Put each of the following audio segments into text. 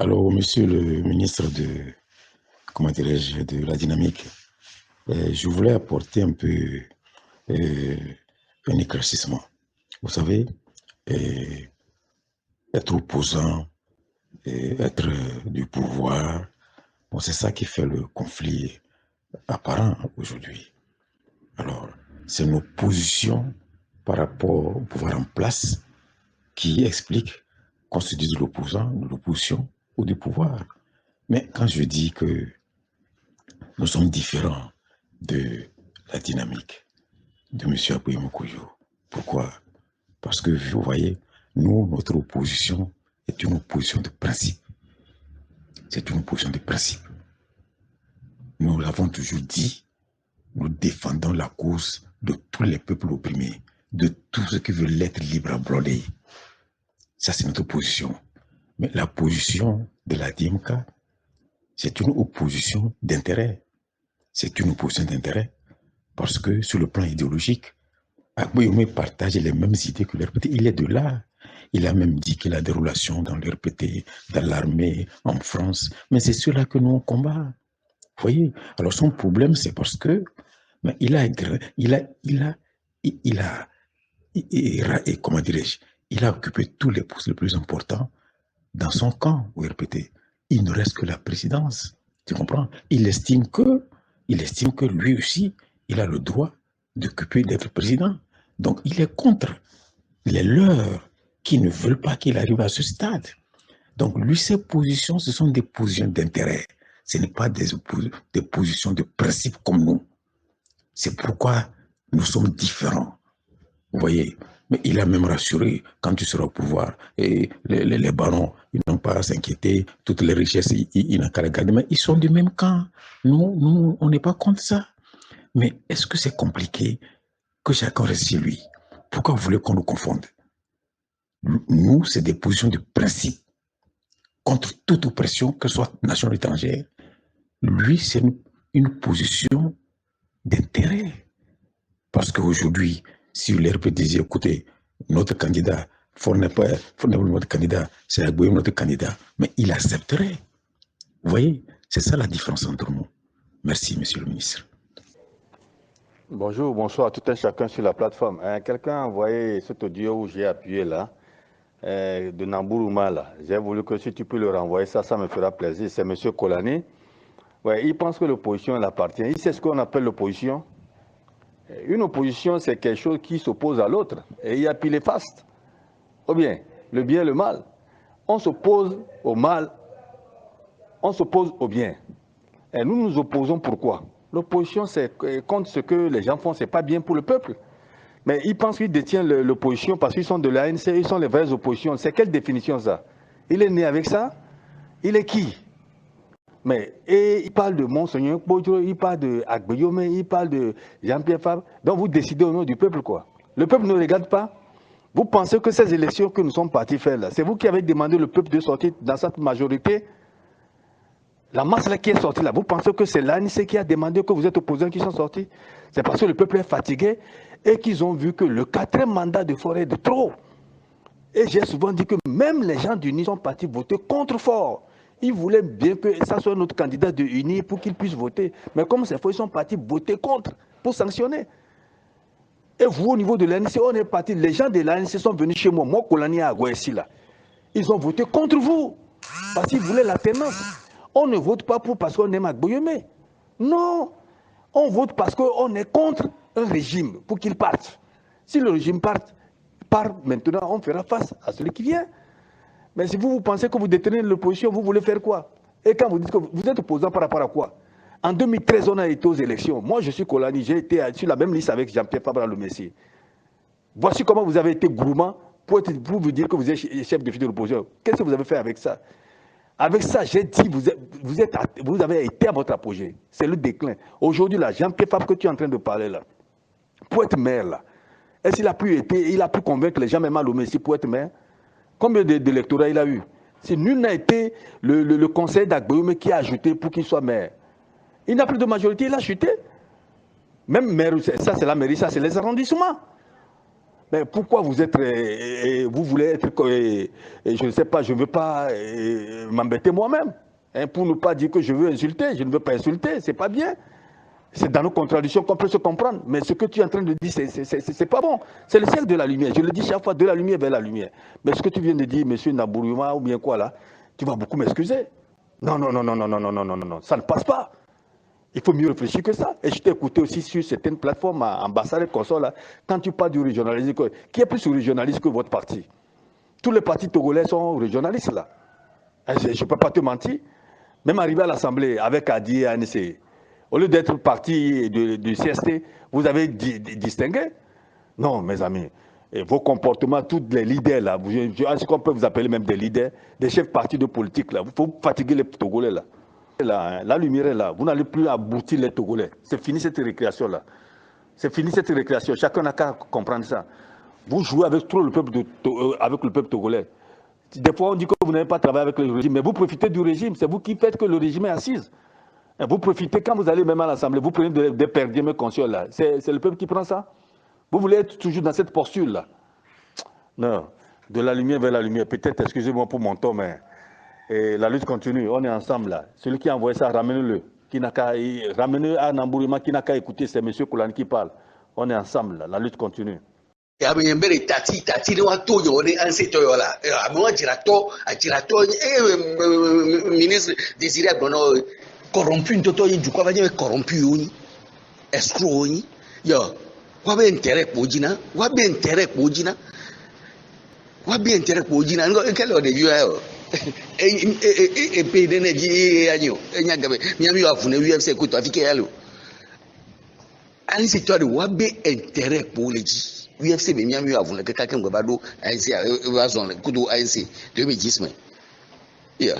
Alors, monsieur le ministre de, comment dirais-je, de la dynamique, je voulais apporter un peu euh, un éclaircissement. Vous savez, euh, être opposant, être du pouvoir, bon, c'est ça qui fait le conflit apparent aujourd'hui. Alors, c'est nos positions par rapport au pouvoir en place qui explique qu'on se dise de l'opposant, de l'opposition ou du pouvoir. Mais quand je dis que nous sommes différents de la dynamique de M. Aboui Moukoyo. Pourquoi? Parce que, vous voyez, nous, notre opposition est une opposition de principe. C'est une opposition de principe. Nous l'avons toujours dit, nous défendons la cause de tous les peuples opprimés, de tous ceux qui veulent être libres à broder. Ça, c'est notre position. Mais la position de la DMK, c'est une opposition d'intérêt. C'est une opposition d'intérêt parce que sur le plan idéologique, Agboyomé partage les mêmes idées que l'RPT. Il est de là. Il a même dit qu'il a des relations dans l'RPT, dans l'armée, en France. Mais c'est cela que nous on combat. Vous voyez? Alors son problème, c'est parce que comment dirais-je, il a occupé tous les postes les plus importants dans son camp au RPT. Il ne reste que la présidence. Tu comprends? Il estime que lui aussi, il a le droit d'occuper d'être président. Donc, il est contre les leurs qui ne veulent pas qu'il arrive à ce stade. Donc, lui, ses positions, ce sont des positions d'intérêt. Ce n'est pas des positions de principe comme nous. C'est pourquoi nous sommes différents. Vous voyez? Mais il a même rassuré, quand tu seras au pouvoir, et les barons, ils n'ont pas à s'inquiéter, toutes les richesses, ils n'ont qu'à les garder. Mais ils sont du même camp. Nous, on n'est pas contre ça. Mais est-ce que c'est compliqué que chacun reste chez lui? Pourquoi vous voulez qu'on nous confonde? Nous, c'est des positions de principe contre toute oppression, que ce soit nation étrangère. Lui, c'est une position d'intérêt. Parce qu'aujourd'hui, si l'RP disait, écoutez, notre candidat, notre candidat, c'est Agboyom notre candidat, mais il accepterait. Vous voyez, c'est ça la différence entre nous. Merci, monsieur le ministre. Bonjour, bonsoir à tout un chacun sur la plateforme. Quelqu'un a envoyé cet audio où j'ai appuyé là, de Namburouma là. J'ai voulu que si tu peux le renvoyer, ça me fera plaisir. C'est M. Kolani. Ouais, il pense que l'opposition l'appartient. Il sait ce qu'on appelle l'opposition. Une opposition, c'est quelque chose qui s'oppose à l'autre. Et il y a pile et face. Ou bien, le bien et le mal. On s'oppose au mal, on s'oppose au bien. Et nous nous opposons pourquoi? L'opposition, c'est contre ce que les gens font, c'est pas bien pour le peuple. Mais ils pensent qu'ils détiennent l'opposition parce qu'ils sont de l'ANC, ils sont les vraies oppositions. C'est quelle définition ça? Il est né avec ça? Il est qui? Et il parle de Monseigneur Bodjo, il parle de Agboyome, il parle de Jean-Pierre Fabre. Donc vous décidez au nom du peuple quoi? Le peuple ne regarde pas? Vous pensez que ces élections que nous sommes partis faire là, c'est vous qui avez demandé le peuple de sortir dans cette majorité? La masse là qui est sortie là, vous pensez que c'est l'ANC qui a demandé que vous êtes opposants qui sont sortis? C'est parce que le peuple est fatigué et qu'ils ont vu que le 4e mandat de Faure est de trop. Et j'ai souvent dit que même les gens d'UNI sont partis voter contre Faure. Ils voulaient bien que ça soit notre candidat de UNI pour qu'ils puissent voter. Mais comme c'est faux, ils sont partis voter contre pour sanctionner. Et vous, au niveau de l'ANC, on est parti. Les gens de l'ANC sont venus chez moi, Kolani à Agouessi là. Ils ont voté contre vous parce qu'ils voulaient l'alternance. On ne vote pas parce qu'on aime Agboyeme. Non, on vote parce qu'on est contre un régime pour qu'il parte. Si le régime part maintenant, on fera face à celui qui vient. Mais si vous pensez que vous détenez l'opposition, vous voulez faire quoi? Et quand vous dites que vous êtes opposant par rapport à quoi? En 2013, on a été aux élections. Moi, je suis Kolani, j'ai été sur la même liste avec Jean-Pierre Fabre le Messie. Voici comment vous avez été gourmand pour vous dire que vous êtes chef de file de l'opposition. Qu'est-ce que vous avez fait avec ça? Avec ça, j'ai dit, vous avez été à votre apogée. C'est le déclin. Aujourd'hui, là, Jean-Pierre Fabre que tu es en train de parler là, pour être maire là, est-ce qu'il a pu convaincre les gens même à Lomé pour être maire? Combien d'électorats il a eu? Si nul n'a été le conseil d'Agboyome qui a ajouté pour qu'il soit maire. Il n'a plus de majorité, il a chuté. Même maire, ça c'est la mairie, ça c'est les arrondissements. Mais pourquoi vous êtes, vous voulez être, je ne sais pas, je ne veux pas m'embêter moi-même, hein, pour ne pas dire que je veux insulter, je ne veux pas insulter, c'est pas bien. C'est dans nos contradictions qu'on peut se comprendre. Mais ce que tu es en train de dire, c'est pas bon. C'est le siècle de la lumière. Je le dis chaque fois, de la lumière vers la lumière. Mais ce que tu viens de dire, monsieur Nabourouma, ou bien quoi là, tu vas beaucoup m'excuser. Non, non, non, non, non, non, non, non, non, non, ça ne passe pas. Il faut mieux réfléchir que ça. Et je t'ai écouté aussi sur certaines plateformes, ambassades et consorts, là, quand tu parles du régionalisme, qui est plus régionaliste que votre parti? Tous les partis togolais sont régionalistes là. Je ne peux pas te mentir. Même arrivé à l'Assemblée avec Adi et ANC, au lieu d'être parti du CST, vous avez distingué? Non, mes amis. Et vos comportements, tous les leaders là, est-ce qu'on peut vous appeler même des leaders, des chefs partis de politique là? Il faut fatiguer les Togolais là. La lumière est là. Vous n'allez plus aboutir les Togolais. C'est fini cette récréation là. C'est fini cette récréation. Chacun n'a qu'à comprendre ça. Vous jouez avec trop le peuple avec le peuple togolais. Des fois, on dit que vous n'avez pas travaillé avec le régime, mais vous profitez du régime. C'est vous qui faites que le régime est assise. Vous profitez, quand vous allez même à l'Assemblée, vous prenez des perdièmes conscients là. C'est le peuple qui prend ça. Vous voulez être toujours dans cette posture là. Non. De la lumière vers la lumière. Peut-être, excusez-moi pour mon ton, mais la lutte continue. On est ensemble là. Celui qui a envoyé ça, ramenez-le. Ramenez à Nambourima qui n'a qu'à écouter, c'est M. Koulani qui parle. On est ensemble là. La lutte continue. Ministre Désiré corrompu, du quoi va dire corrompu, escroc, yo, quoi bien intérêt pour Dina, quoi bien intérêt pour Dina, quoi bien intérêt pour Dina, quel est le vieux, et pays d'énergie, et n'y a pas UFC écoute avec elle. C'est toi de quoi bien intérêt pour les UFC, mais n'y a pas que quelqu'un va do ANC, va zone, kudo ANC 2010, yeah.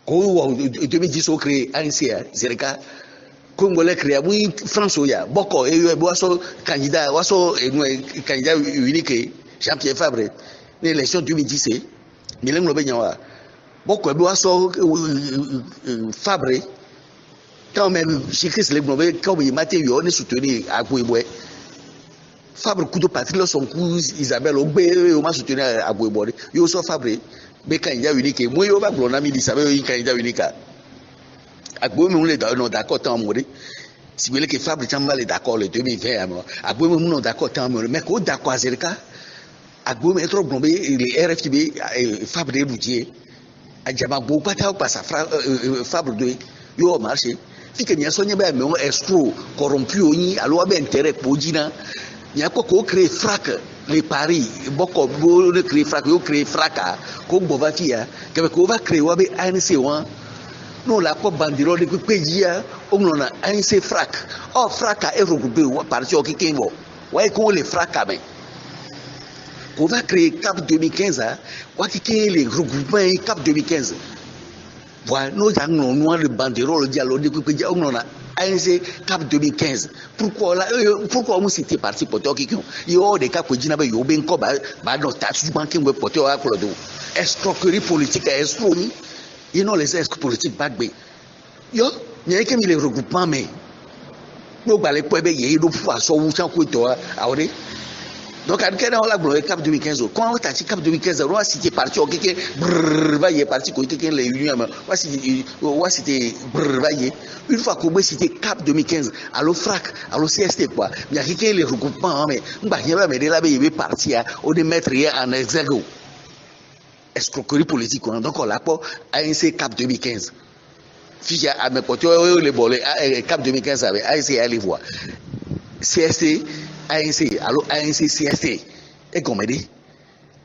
Quand 2010 on crée ANC, c'est le cas. Congolais créé, oui, François, beaucoup, et boisson candidat, candidat unique, Jean-Pierre Fabre, l'élection 2010, mais l'homme le béninois, beaucoup, boisson Fabre, quand même, chez Christ, les blonds, quand il m'a dit, on est soutenu à Gouéboué. Fabre, coup de patrie, son coup, Isabelle, on m'a soutenu à Gouéboué, il y a aussi Fabre, mais candidat unique, moi, on va blondir, il savait, candidat unique. Agboum on est d'accord tant moré si vous voulez que Fabre Chamba est d'accord le 2020 Agboum on est d'accord tant moré mais qu'au d'accord c'est le cas Agboum est trop bombé les RFTB Fabre de Boutier Adjama Bopa ta passe Fabre de yo marché fi que n'y a soigné mais on escroc corrompu oni alors ben intérêt pour dina il y a quoi qu'on crée frac les paris beaucoup de créer frac yo créer fracas comme Bovafia que va créer wa be ANC one. Nous la quoi bandirole de pays on a ANC frac oh frac est regroupé parti au Kikengo ouais qu'on les frac mais qu'on va créer Cap 2015 quoi qui les regroupements Cap 2015 voilà nous avons le bandirole dialogue de pays on a ANC Cap 2015 pourquoi on s'était parti pour toi Kikengo il y a des cas que dina ba yo ben ko ba no statut banque ngwe porter wa ko do escroquerie politique escroquerie. Ils n'ont les escrocs politiques pas de yo, il y a que les regroupements mais nous balais pour béyer nous pouvoir sauver quoi toi ahoré donc à quel on la bloqué Cap 2015 quand on t'a dit Cap 2015 on a cité parti au quelqu'un va y parti quoi quelqu'un les unions on c'était va y une fois qu'on cité Cap 2015 alors frac alors CST quoi il y a quelqu'un les regroupements mais on va y mais là il est parti on est mettre en exergue escroquerie politique donc on l'a pas ANC Cap 2015 fiche à mes côtés les bolets Cap 2015 avec ANC allez voir CST ANC alors ANC CST et comme dit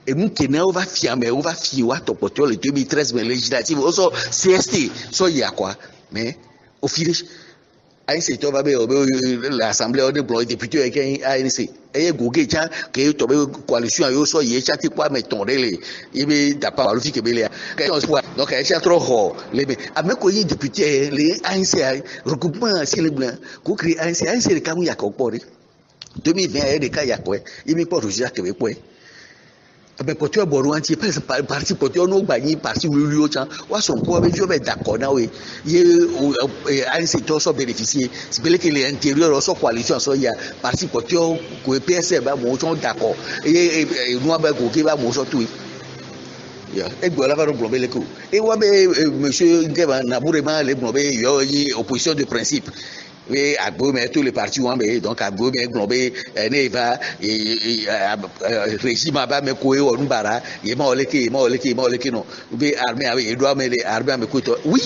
et nous qui on va fier mais on va fier à ton poteau le 2013 mais législative aussi CST so il y a quoi mais au finish ANC to va l'assemblée on déploie député avec ANC et gogué tiens que to coalition yo so y chati quoi mais ton les il da pas le fique belé donc il y trop haut les mais ko y député les ANC regroupement c'est les blancs ko créer ANC le camu ya ko pori 2020 des cas ya quoi il me pas rougir que quoi mais porteur boru entier parti porteur no gbani parti lui chan wa son ko be jobe d'accord na we ye ANC to so bénéficier c'est belé que l'intérieur so coalition so ya parti porteur ko PSC ba mo son d'accord et nous ba ko ke ba mo so tout ya e gbo la va no blombe le ko e wa be monsieur Ngeba na bourema le blombe yo yi opposition de principe. Oui, à Gomé, tous les partis ont donc à Gomé, Globé, Neva, régime à bas, mais quoi, on bara, il m'a olé, non. Oui, armée, il doit me les armées à me coûter. Oui,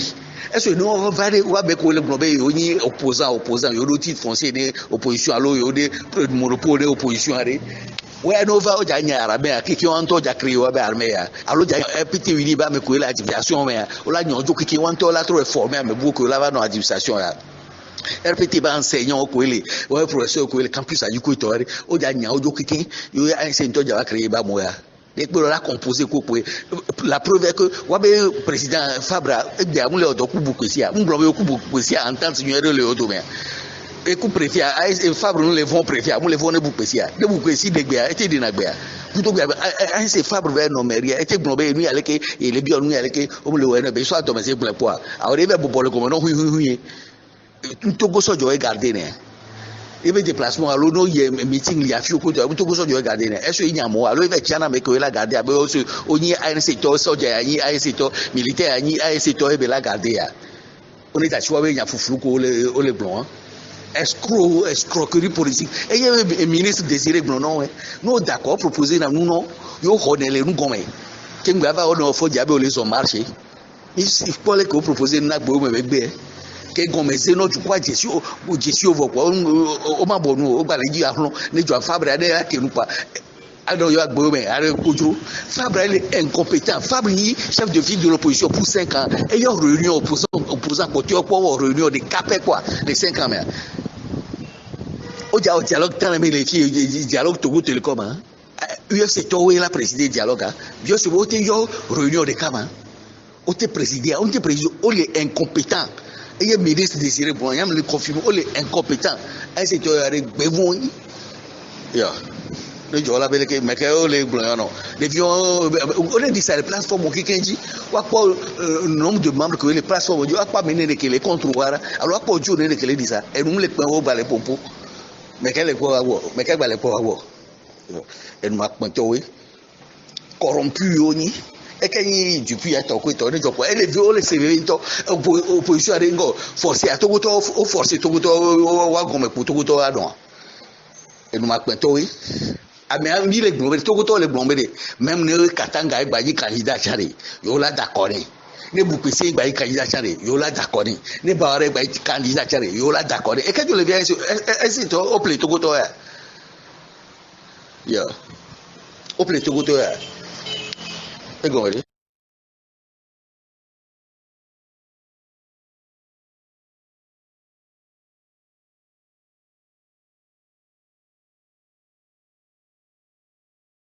est-ce que nous, on va aller, ou avec le Globé, on y opposant, il y a d'autres fonciers, opposition à l'eau, il y a des monopoles, opposition à ouais, nous va au dernier armée, qui ont entendu à crier au armée. Alors, il y a un petit uniba, mais quoi, l'administration, mais on a dit qui ont entendu la trop formé, mais beaucoup là-bas dans l'administration. RPT ba enseignant au Kwele, ouais professeur au Kwele campus à Yukotori, au dernier au Jokiki, il y a un enseignant qui a créé Bamoya. Et pour la composer la preuve est que le président Fabra est bien moulé au Dokubukusia, on bloque au Kubukusia en tant que seigneur le Otomé. Et qu'on préfère, Fabre nous les vont préférer, nous les vont ne Bukusia, de Bukusi de Béa, était de Nagbea. Plutôt que c'est Fabre vers nos mairies, était blobé, nous avec et les biens nous avec, on le voit, mais soit Thomasé pour le poids. Alors, il va pour le commandant, oui. Tout le monde doit garder. Il y a des déplacements, alors il y a un meeting, il y a un tout le monde doit garder. Est-ce qu'il y a un mot? Alors il va y a un mec qui l'a gardé. On y a un secteur, il y a un secteur militaire, il y a un secteur qui l'a gardé. On est à choisir, il y a un foufou, on est blanc. Escroquerie politique. Et il y a un ministre désiré blanc, non? Nous, d'accord, proposer, nous, non. Nous, on est les nous, comme. Quand on va avoir un faux diable, les ont marché. Il faut que vous proposez un acte, que gomeze no tukwa Jésus ovo kwa o ma bonu o gba le ji ahun ne jo Fabre ade ake nupa ado yo agbo me are kojo Fabre est incompétent. Fabre yi chef de file de l'opposition pour 5 ans et yo réunion opposant porteur pour réunion de capé quoi de 5 ans mais au dialogue tant les filles dialogue Togo Télécom hein UFC Togo la présider dialogue bien sûr au yo réunion de cama au te présider on te président on est incompétent. Il y a un ministre désiré pour le confirmer, on est incompétent. Un secteur avec Bévon. Le jour là, mais les blancs, non. On a dit ça, les plateformes, qui dit, le nombre de membres que les plateformes, on pas mener les contrôleurs. Alors, pas de jour, on dit ça. Et nous, les points au bas, les pompos. Mais quel est quoi avoir? Mais quel est quoi avoir? Et nous, oui. Corrompu, on y. Et quand il depuis à ton côté, on est donc elle est violée, c'est vivant. Opposition à Ringo, forcé à Togo, forcé Togo, comme pour Togo à Don. Et nous marquons oui. Ah mais on dit les blombés, Togo les blombés, même ne Katanga et Bayi candidat charé, yola d'accord. Ne Boukessi Bayi candidat charé, yola d'accord. Ne Barre Bayi candidat charé, yola d'accord. Et quand tu le viens, c'est au play Togo, yeah, au play Togo.